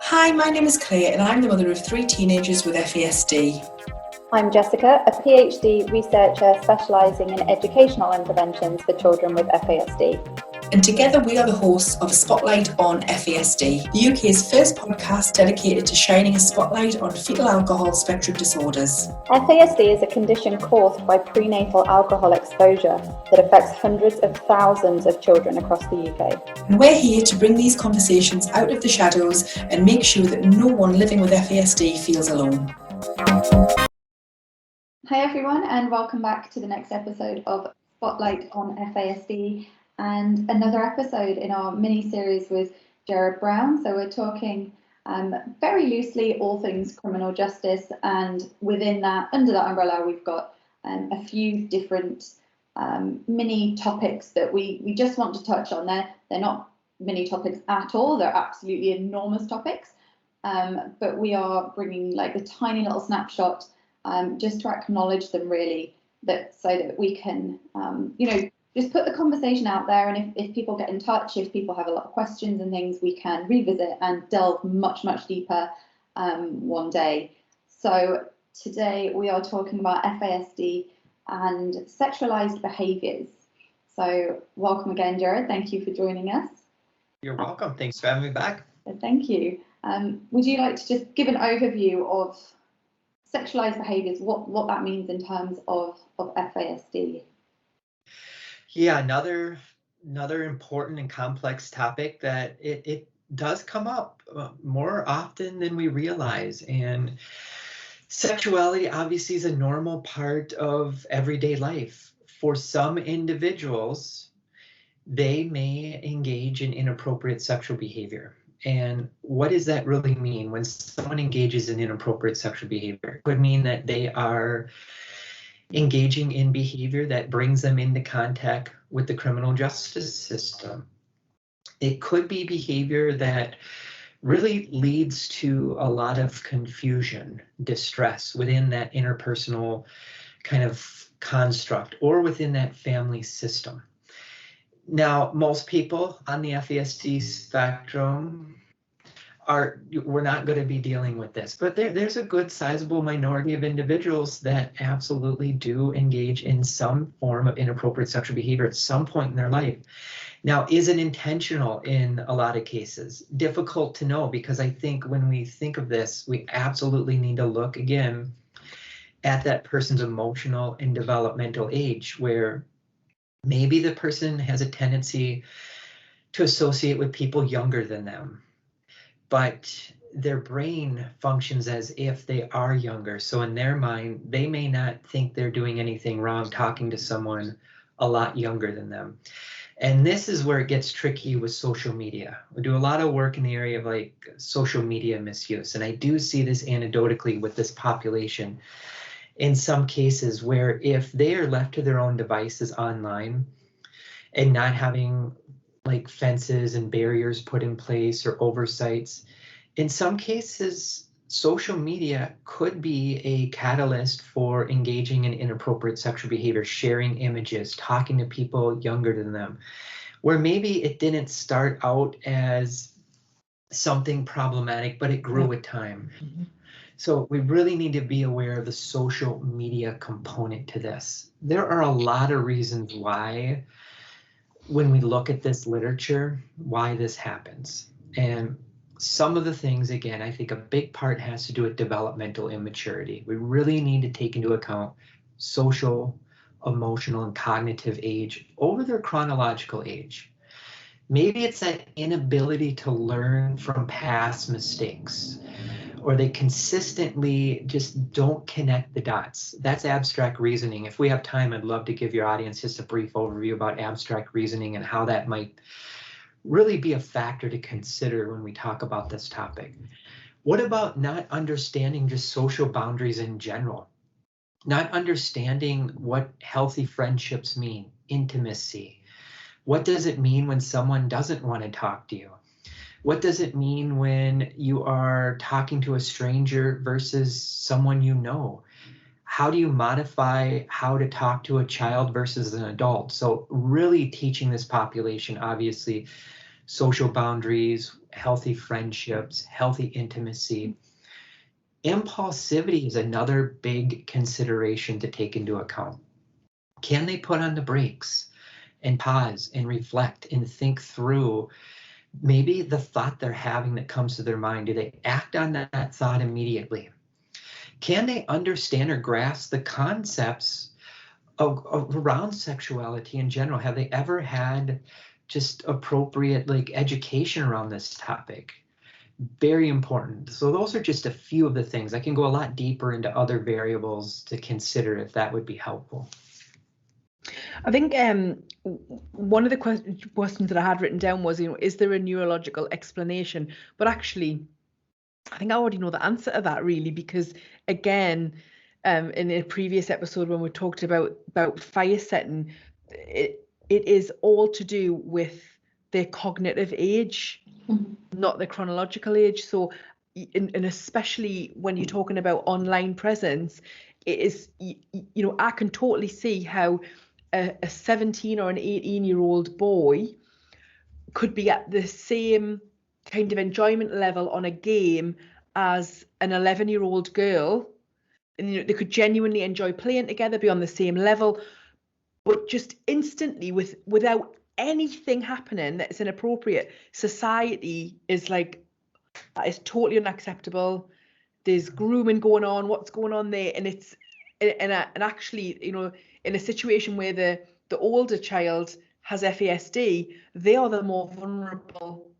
Hi, my name is Clare and I'm the mother of 3 teenagers with FASD. I'm Jessica, a PhD researcher specialising in educational interventions for children with FASD. And together we are the hosts of Spotlight on FASD, the UK's first podcast dedicated to shining a spotlight on fetal alcohol spectrum disorders. FASD is a condition caused by prenatal alcohol exposure that affects hundreds of thousands of children across the UK. And we're here to bring these conversations out of the shadows and make sure that no one living with FASD feels alone. Hi everyone, and welcome back to the next episode of Spotlight on FASD, and another episode in our mini-series with Jerrod Brown. So we're talking very loosely all things criminal justice, and within that, under that umbrella, we've got a few different mini topics that we just want to touch on. They're not mini topics at all, they're absolutely enormous topics, but we are bringing like a tiny little snapshot just to acknowledge them really, so that we can just put the conversation out there, and if people get in touch, if people have a lot of questions and things, we can revisit and delve much deeper one day. So today we are talking about FASD and sexualized behaviours. So welcome again, Jerrod. Thank you for joining us. You're welcome. Thanks for having me back. Thank you. Would you like to just give an overview of sexualized behaviours, what that means in terms of FASD? Yeah, another important and complex topic that it does come up more often than we realize. And sexuality obviously is a normal part of everyday life. For some individuals, they may engage in inappropriate sexual behavior. And what does that really mean when someone engages in inappropriate sexual behavior? It could mean that they are engaging in behavior that brings them into contact with the criminal justice system. It could be behavior that really leads to a lot of confusion, distress within that interpersonal kind of construct or within that family system. Now, most people on the FASD spectrum we're not going to be dealing with this, but there's a good sizable minority of individuals that absolutely do engage in some form of inappropriate sexual behavior at some point in their life. Now, is it intentional in a lot of cases? Difficult to know, because I think when we think of this, we absolutely need to look again at that person's emotional and developmental age, where maybe the person has a tendency to associate with people younger than them, but their brain functions as if they are younger. So in their mind, they may not think they're doing anything wrong talking to someone a lot younger than them. And this is where it gets tricky with social media. We do a lot of work in the area of like social media misuse. And I do see this anecdotally with this population in some cases, where if they are left to their own devices online and not having like fences and barriers put in place or oversights, in some cases, social media could be a catalyst for engaging in inappropriate sexual behavior, sharing images, talking to people younger than them, where maybe it didn't start out as something problematic, but it grew with time. Mm-hmm. So we really need to be aware of the social media component to this. There are a lot of reasons why, when we look at this literature, why this happens. And some of the things, again, I think a big part has to do with developmental immaturity. We really need to take into account social, emotional, and cognitive age over their chronological age. Maybe it's that inability to learn from past mistakes, or they consistently just don't connect the dots. That's abstract reasoning. If we have time, I'd love to give your audience just a brief overview about abstract reasoning and how that might really be a factor to consider when we talk about this topic. What about not understanding just social boundaries in general? Not understanding what healthy friendships mean, intimacy. What does it mean when someone doesn't want to talk to you? What does it mean when you are talking to a stranger versus someone you know? How do you modify how to talk to a child versus an adult? So really teaching this population, obviously, social boundaries, healthy friendships, healthy intimacy. Impulsivity is another big consideration to take into account. Can they put on the brakes and pause and reflect and think through maybe the thought they're having that comes to their mind? Do they act on that thought immediately? Can they understand or grasp the concepts around sexuality in general? Have they ever had just appropriate education around this topic? Very important. So those are just a few of the things. I can go a lot deeper into other variables to consider if that would be helpful. I think one of the questions that I had written down was, is there a neurological explanation? But actually, I think I already know the answer to that, really, because again, in a previous episode when we talked about fire setting, it is all to do with their cognitive age, not their chronological age. So, and especially when you're talking about online presence, it is, I can totally see how a 17 or an 18-year-old boy could be at the same kind of enjoyment level on a game as an 11-year-old girl, and they could genuinely enjoy playing together, be on the same level, but just instantly without anything happening that's inappropriate, society is like, that is totally unacceptable. There's grooming going on. What's going on there? And it's and actually, in a situation where the older child has FASD, they are the more vulnerable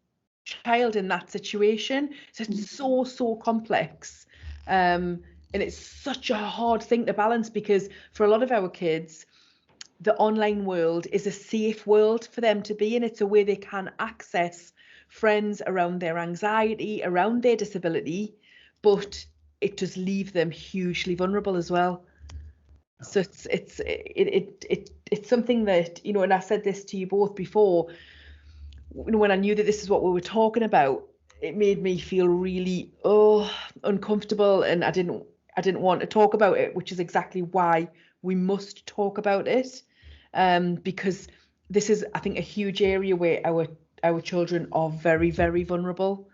child in that situation. So it's so complex, and it's such a hard thing to balance, because for a lot of our kids, the online world is a safe world for them to be in. It's a way they can access friends around their anxiety, around their disability, but it does leave them hugely vulnerable as well. So it's something that, and I said this to you both before, when I knew that this is what we were talking about, it made me feel really uncomfortable, and I didn't want to talk about it, which is exactly why we must talk about it, because this is, I think, a huge area where our children are very, very vulnerable.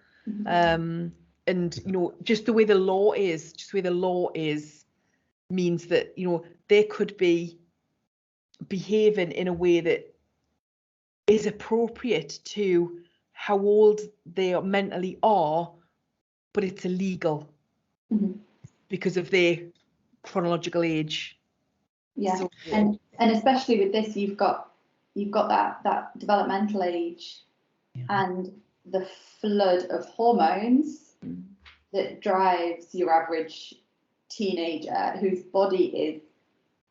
And just the way the law is means that they could be behaving in a way that is appropriate to how old they mentally are, but it's illegal because of their chronological age. Yeah, so, and especially with this, you've got that developmental age and the flood of hormones that drives your average teenager whose body is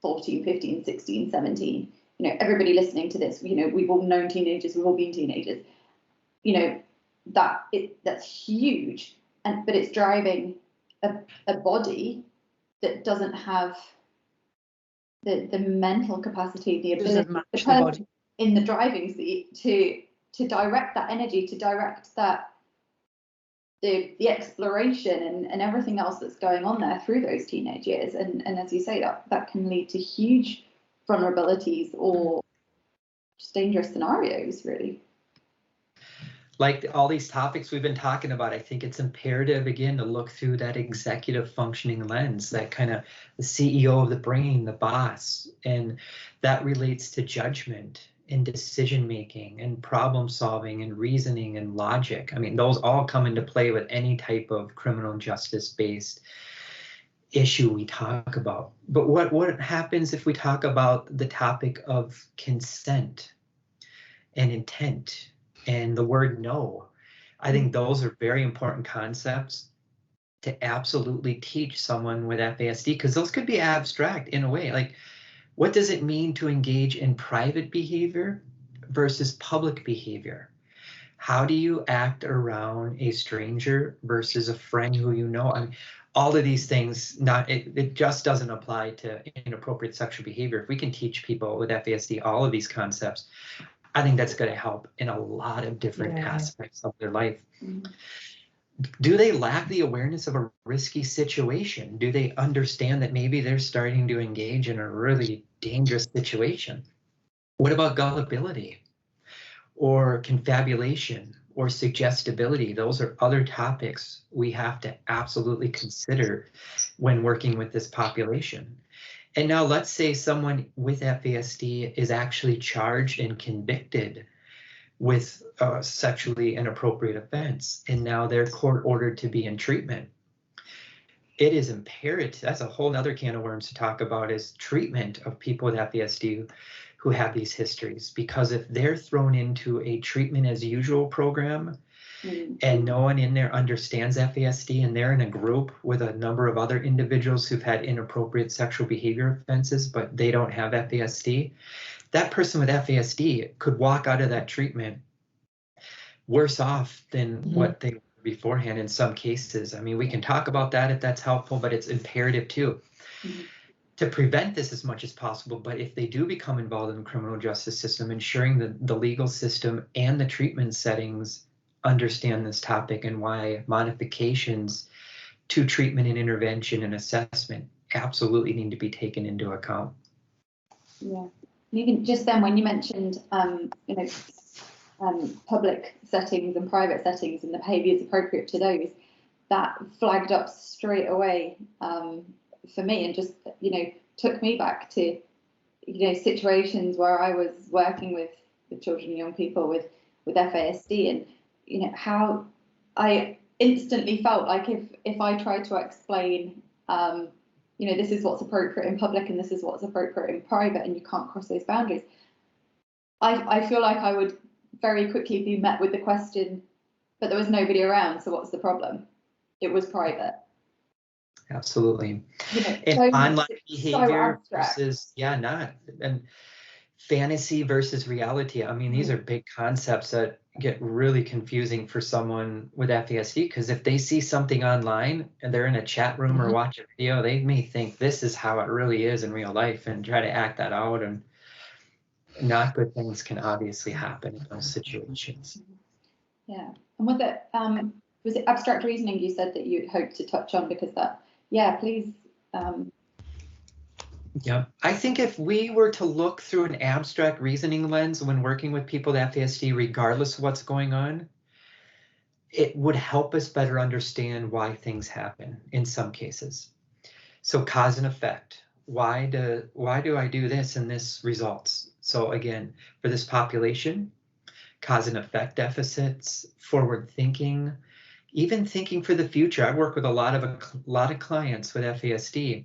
14, 15, 16, 17. Everybody listening to this, we've all known teenagers, we've all been teenagers. That's huge, but it's driving a body that doesn't have the mental capacity, the ability in the driving seat to direct that energy, to direct that the exploration and everything else that's going on there through those teenage years. And as you say, that can lead to huge vulnerabilities or just dangerous scenarios, really. Like all these topics we've been talking about, I think it's imperative, again, to look through that executive functioning lens, that kind of the CEO of the brain, the boss, and that relates to judgment and decision making and problem solving and reasoning and logic. I mean, those all come into play with any type of criminal justice based issue we talk about. But what happens if we talk about the topic of consent and intent and the word no? I think those are very important concepts to absolutely teach someone with FASD, because those could be abstract in a way. Like, what does it mean to engage in private behavior versus public behavior? How do you act around a stranger versus a friend who you know? I mean, all of these things, it just doesn't apply to inappropriate sexual behavior. If we can teach people with FASD all of these concepts, I think that's going to help in a lot of different aspects of their life. Do they lack the awareness of a risky situation? Do they understand that maybe they're starting to engage in a really dangerous situation? What about gullibility? or confabulation or suggestibility. Those are other topics we have to absolutely consider when working with this population. And now let's say someone with FASD is actually charged and convicted with a sexually inappropriate offense, and now they're court ordered to be in treatment. It is imperative, that's a whole other can of worms to talk about, is treatment of people with FASD who have these histories. Because if they're thrown into a treatment as usual program and no one in there understands FASD, and they're in a group with a number of other individuals who've had inappropriate sexual behavior offenses, but they don't have FASD, that person with FASD could walk out of that treatment worse off than what they were beforehand in some cases. I mean, we can talk about that if that's helpful, but it's imperative too to prevent this as much as possible. But if they do become involved in the criminal justice system, ensuring that the legal system and the treatment settings understand this topic and why modifications to treatment and intervention and assessment absolutely need to be taken into account. Yeah. Even just then, when you mentioned, public settings and private settings and the behaviours appropriate to those, that flagged up straight away for me, and just took me back to situations where I was working with children and young people with FASD, and how I instantly felt like if I tried to explain this is what's appropriate in public and this is what's appropriate in private, and you can't cross those boundaries, I feel like I would very quickly be met with the question, but there was nobody around, so what's the problem? It was private. Absolutely. And online behavior versus and fantasy versus reality. I mean, these are big concepts that get really confusing for someone with FASD, because if they see something online and they're in a chat room or watch a video, they may think this is how it really is in real life and try to act that out, and not good things can obviously happen in those situations. Yeah. And was it abstract reasoning you said that you'd hope to touch on? Because please. Yeah, I think if we were to look through an abstract reasoning lens when working with people with FASD, regardless of what's going on, it would help us better understand why things happen in some cases. So cause and effect. Why do I do this and this results? So again, for this population, cause and effect deficits, forward thinking, even thinking for the future. I work with a lot of clients with FASD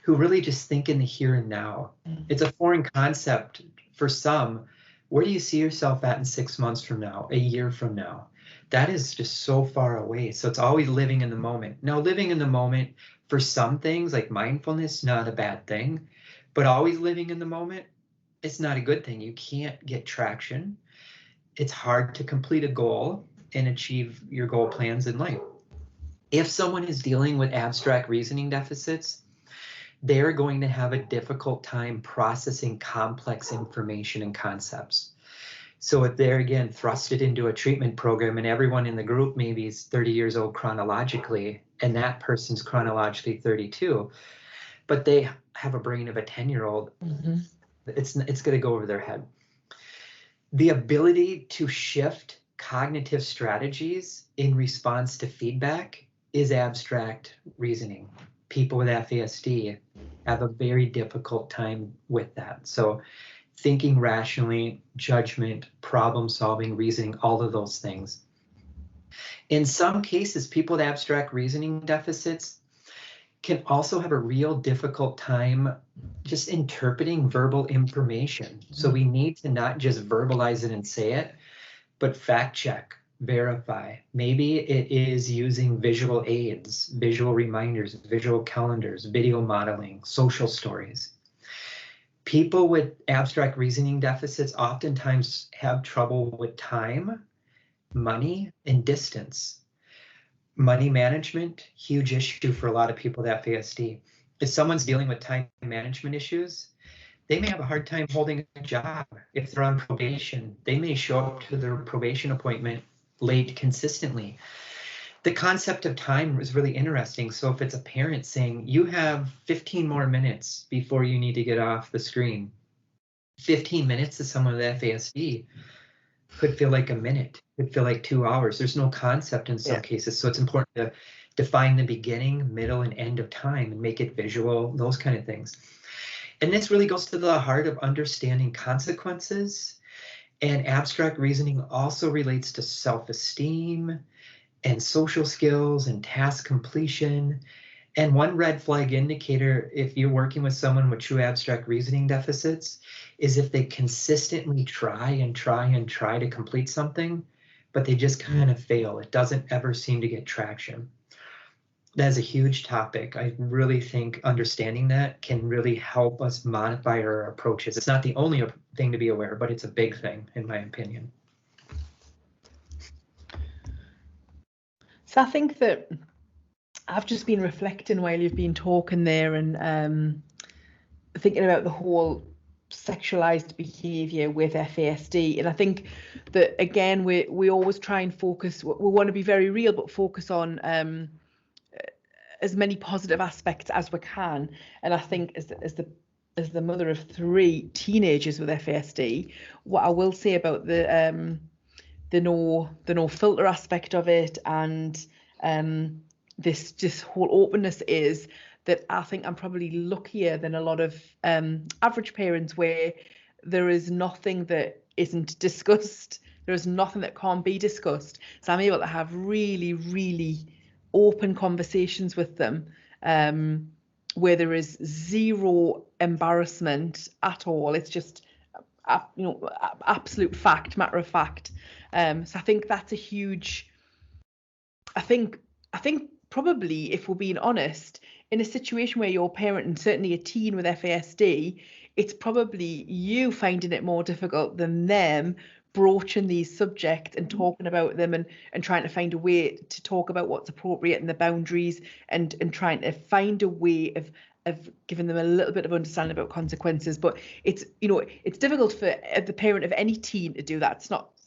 who really just think in the here and now. It's a foreign concept for some. Where do you see yourself at in 6 months from now, a year from now? That is just so far away. So it's always living in the moment. Now, living in the moment for some things like mindfulness, not a bad thing, but always living in the moment, it's not a good thing. You can't get traction. It's hard to complete a goal and achieve your goal plans in life. If someone is dealing with abstract reasoning deficits, they're going to have a difficult time processing complex information and concepts. So if they're, again, thrusted into a treatment program and everyone in the group maybe is 30 years old chronologically, and that person's chronologically 32, but they have a brain of a 10-year-old, it's going to go over their head. The ability to shift cognitive strategies in response to feedback is abstract reasoning. People with FASD have a very difficult time with that. So thinking rationally, judgment, problem solving, reasoning, all of those things. In some cases, people with abstract reasoning deficits can also have a real difficult time just interpreting verbal information. So we need to not just verbalize it and say it, but fact check, verify. Maybe it is using visual aids, visual reminders, visual calendars, video modeling, social stories. People with abstract reasoning deficits oftentimes have trouble with time, money, and distance. Money management, huge issue for a lot of people with FASD. If someone's dealing with time management issues, they may have a hard time holding a job. If they're on probation, they may show up to their probation appointment late consistently. The concept of time is really interesting. So if it's a parent saying, you have 15 more minutes before you need to get off the screen, 15 minutes to someone with FASD, could feel like a minute, could feel like 2 hours. There's no concept in some cases. So it's important to define the beginning, middle, and end of time and make it visual, those kind of things. And this really goes to the heart of understanding consequences. And abstract reasoning also relates to self-esteem and social skills and task completion. And one red flag indicator, if you're working with someone with true abstract reasoning deficits, is if they consistently try to complete something, but they just kind of fail. It doesn't ever seem to get traction. That's a huge topic. I really think understanding that can really help us modify our approaches. It's not the only thing to be aware, but it's a big thing, in my opinion. So I think that I've just been reflecting while you've been talking there and thinking about the whole sexualized behavior with FASD. And I think that, again, we always try and focus, we want to be very real, but focus on as many positive aspects as we can. And I think as the mother of 3 teenagers with FASD, what I will say about the no filter aspect of it and this just whole openness is that I think I'm probably luckier than a lot of average parents, where there is nothing that isn't discussed. There is nothing that can't be discussed. So I'm able to have really, really open conversations with them where there is zero embarrassment at all. It's just absolute fact, matter of fact. So I think that's a huge, I think probably, if we're being honest, in a situation where you're a parent and certainly a teen with FASD, it's probably you finding it more difficult than them broaching these subjects and talking about them and trying to find a way to talk about what's appropriate and the boundaries and trying to find a way of giving them a little bit of understanding about consequences. But it's difficult for the parent of any teen to do that.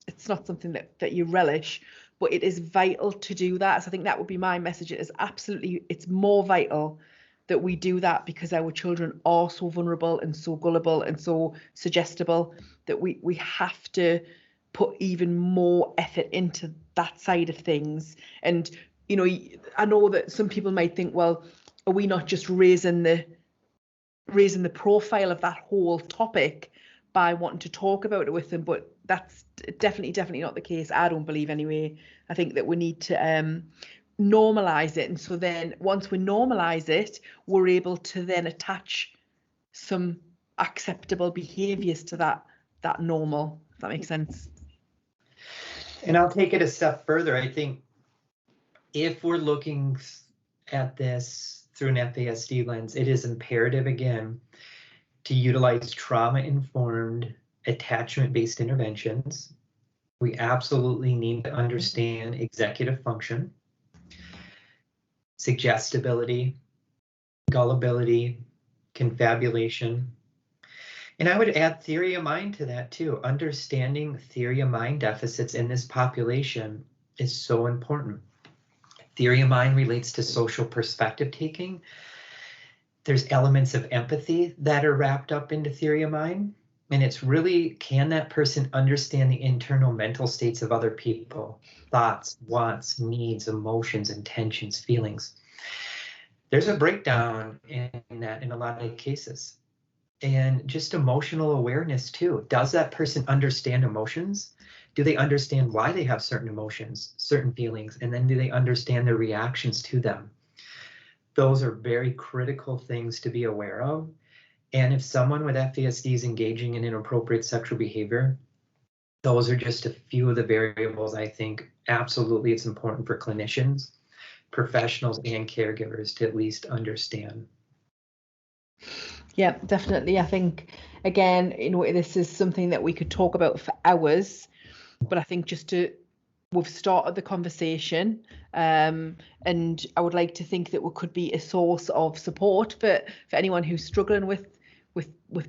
It's not something that you relish, but it is vital to do that. So I think that would be my message. It's more vital that we do that, because our children are so vulnerable and so gullible and so suggestible that we have to put even more effort into that side of things. And I know that some people might think, well, are we not just raising the profile of that whole topic by wanting to talk about it with them? But that's definitely not the case. I don't believe, anyway. I think that we need to normalize it, and so then once we normalize it, we're able to then attach some acceptable behaviors to that normal, if that makes sense. And I'll take it a step further. I think if we're looking at this through an FASD lens, it is imperative, again, to utilize trauma-informed, attachment-based interventions. We absolutely need to understand executive function, suggestibility, gullibility, confabulation. And I would add theory of mind to that too. Understanding theory of mind deficits in this population is so important. Theory of mind relates to social perspective taking. There's elements of empathy that are wrapped up into theory of mind. And it's really, can that person understand the internal mental states of other people? Thoughts, wants, needs, emotions, intentions, feelings. There's a breakdown in that in a lot of cases. And just emotional awareness too. Does that person understand emotions? Do they understand why they have certain emotions, certain feelings? And then do they understand their reactions to them? Those are very critical things to be aware of. And if someone with FASD is engaging in inappropriate sexual behavior, those are just a few of the variables I think absolutely it's important for clinicians, professionals, and caregivers to at least understand. Yeah, definitely. I think, again, this is something that we could talk about for hours, but I think we've started the conversation, and I would like to think that we could be a source of support for anyone who's struggling with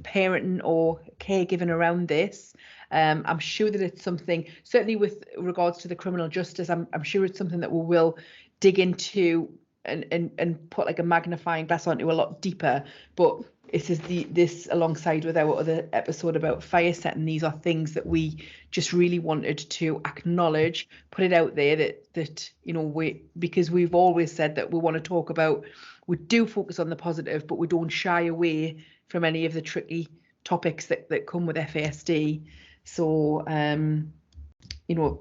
parenting or caregiving around this. I'm sure that it's something, certainly with regards to the criminal justice, I'm sure it's something that we will dig into and put like a magnifying glass onto a lot deeper. But this alongside with our other episode about fire setting. These are things that we just really wanted to acknowledge, put it out there that because we've always said that we want to talk about, we do focus on the positive, but we don't shy away from any of the tricky topics that come with FASD. So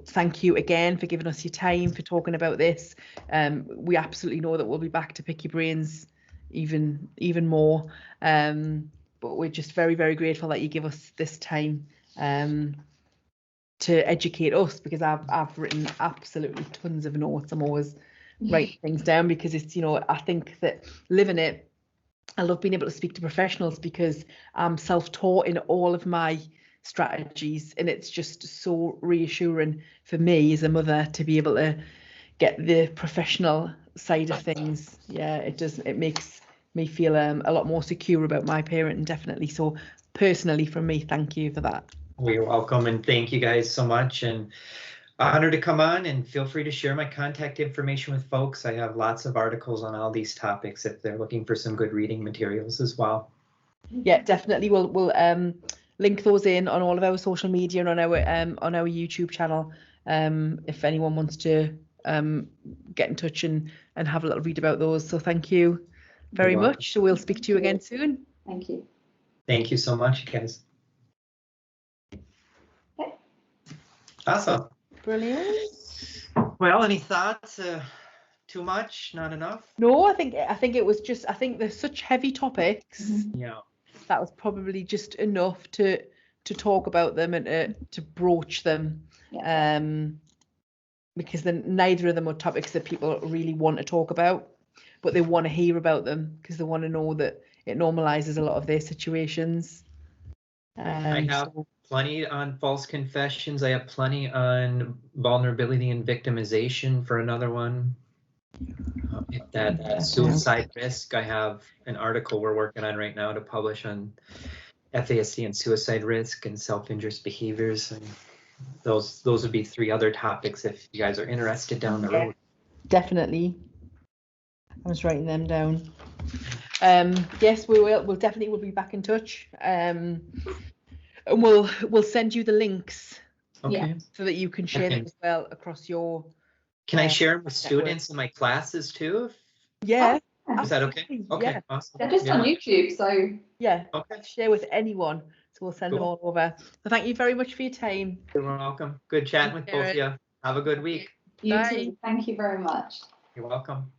thank you again for giving us your time, for talking about this. We absolutely know that we'll be back to pick your brains even more, but we're just very, very grateful that you give us this time to educate us, because I've written absolutely tons of notes. I'm always writing things down because it's, I think that living it, I love being able to speak to professionals because I'm self-taught in all of my strategies, and it's just so reassuring for me as a mother to be able to get the professional side of things. It makes me feel a lot more secure about my parenting, definitely. So personally from me, thank you for that. You're welcome, and thank you guys so much, and honored to come on, and feel free to share my contact information with folks. I have lots of articles on all these topics if they're looking for some good reading materials as well. Yeah, definitely. We'll link those in on all of our social media and on our YouTube channel, if anyone wants to get in touch and have a little read about those. So thank you very much. So we'll speak to you again soon. Thank you. Thank you so much, guys. Okay. Awesome. Brilliant. Well, any thoughts? Too much? Not enough? No, I think it was just, I think there's such heavy topics. Yeah. That was probably just enough to talk about them and to broach them. Yeah. Because then neither of them are topics that people really want to talk about, but they want to hear about them because they want to know that it normalizes a lot of their situations. I have plenty on false confessions. I have plenty on vulnerability and victimization for another one. If that suicide risk, I have an article we're working on right now to publish on FASD and suicide risk and self-injurious behaviors. And those would be 3 other topics if you guys are interested down the road. Definitely. I was writing them down. Yes, we will. We'll definitely will be back in touch. And we'll send you the links. Okay. So that you can share them as well across your. Can I share them with students in my classes too? Yeah. Is that okay? Okay. Yeah. Awesome. They're just on YouTube, so. Yeah. Okay. Share with anyone. So we'll send them all over. So thank you very much for your time. You're welcome. Good chatting with both of you. Have a good week. You too. Thank you very much. You're welcome.